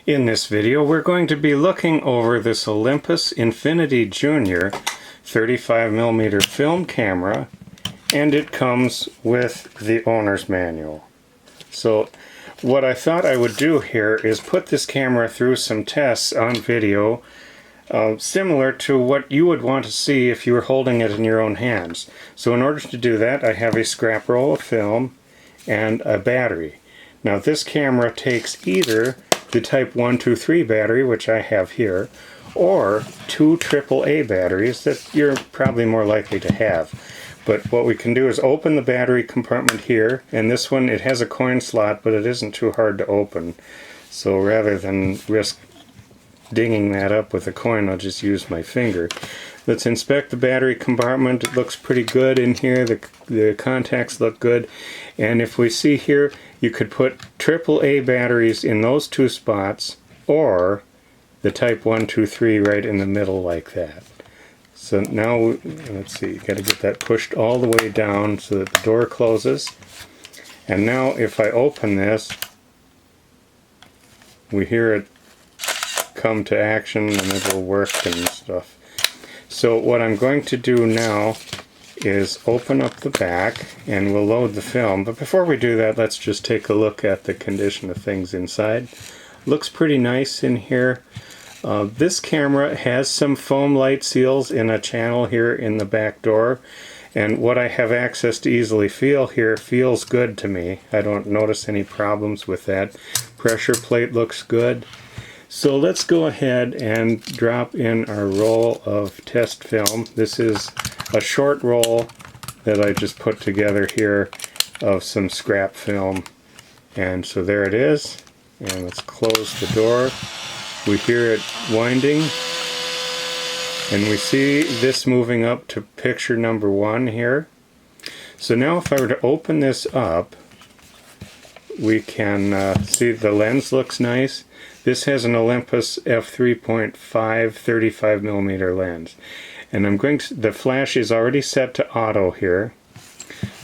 In this video, we're going to be looking over this Olympus Infinity Junior 35mm film camera, and it comes with the owner's manual. So what I thought I would do here is put this camera through some tests on video, similar to what you would want to see if you were holding it in your own hands. So in order to do that, I have a scrap roll of film and a battery. Now this camera takes either the type 123 battery, which I have here, or two AAA batteries that you're probably more likely to have. But what we can do is open the battery compartment here, and this one, it has a coin slot, but it isn't too hard to open. So rather than risk dinging that up with a coin, I'll just use my finger. Let's inspect the battery compartment. It looks pretty good in here. The contacts look good. And if we see here, you could put AAA batteries in those two spots, or the type 123 right in the middle like that. So now, let's see, you got to get that pushed all the way down so that the door closes. And now if I open this, we hear it come to action and it'll work and stuff. So what I'm going to do now is open up the back and we'll load the film. But before we do that, let's just take a look at the condition of things inside. Looks pretty nice in here. This camera has some foam light seals in a channel here in the back door, and what I have access to easily feel here feels good to me. I don't notice any problems with that. Pressure plate looks good. So let's go ahead and drop in our roll of test film. This is a short roll that I just put together here of some scrap film. And so there it is. And let's close the door. We hear it winding. And we see this moving up to picture number 1 here. So now if I were to open this up, we can see the lens looks nice. This has an Olympus f3.5 35mm lens. And I'm going to, the flash is already set to auto here.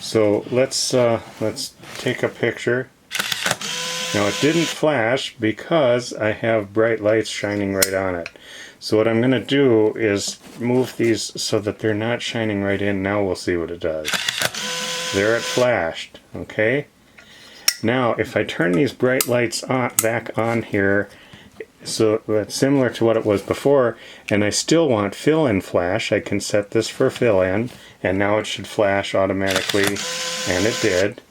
So let's take a picture. Now it didn't flash because I have bright lights shining right on it. So what I'm going to do is move these so that they're not shining right in. Now we'll see what it does. There it flashed. Okay. Now if I turn these bright lights back on here, so that's similar to what it was before, and I still want fill-in flash, I can set this for fill-in, and now it should flash automatically, and it did.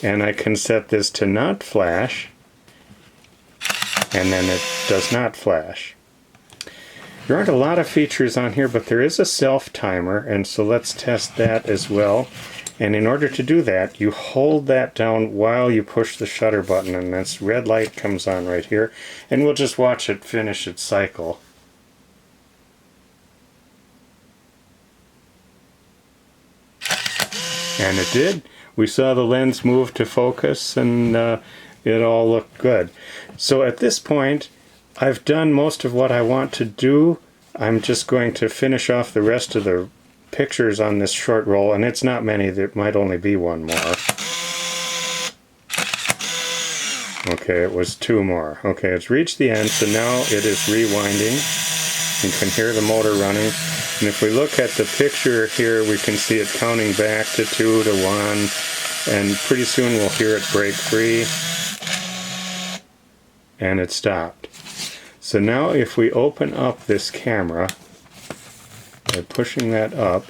And I can set this to not flash, and then it does not flash. There aren't a lot of features on here, but there is a self timer, and so let's test that as well. And in order to do that, you hold that down while you push the shutter button, and this red light comes on right here, and we'll just watch it finish its cycle. And it did. We saw the lens move to focus, and it all looked good. So at this point, I've done most of what I want to do. I'm just going to finish off the rest of the pictures on this short roll, and it's not many. There might only be one more. Okay, it was 2 more. Okay, it's reached the end, so now it is rewinding. You can hear the motor running. And if we look at the picture here, we can see it counting back to 2 to 1, and pretty soon we'll hear it break free. And it stopped. So now if we open up this camera, by pushing that up,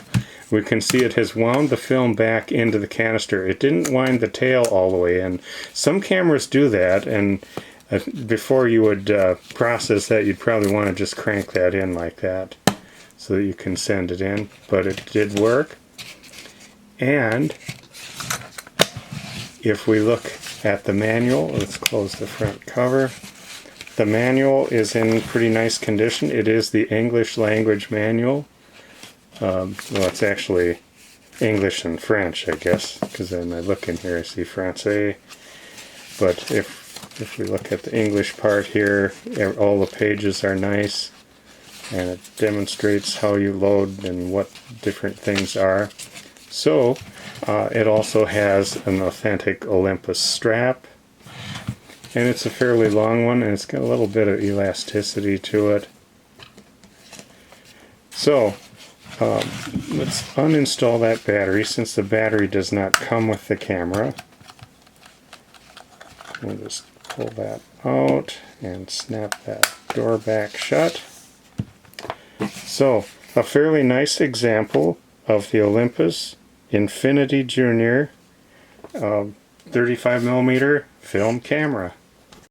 we can see it has wound the film back into the canister. It didn't wind the tail all the way in. Some cameras do that, and before you would process that, you'd probably want to just crank that in like that so that you can send it in. But it did work. And if we look at the manual, let's close the front cover. The manual is in pretty nice condition. It is the English language manual. Well, it's actually English and French, I guess, because when I look in here I see Francais. But if we look at the English part here, all the pages are nice, and it demonstrates how you load and what different things are. So it also has an authentic Olympus strap, And it's a fairly long one, and it's got a little bit of elasticity to it. So, let's uninstall that battery, since the battery does not come with the camera. We'll just pull that out and snap that door back shut. So, a fairly nice example of the Olympus Infinity Junior 35mm film camera.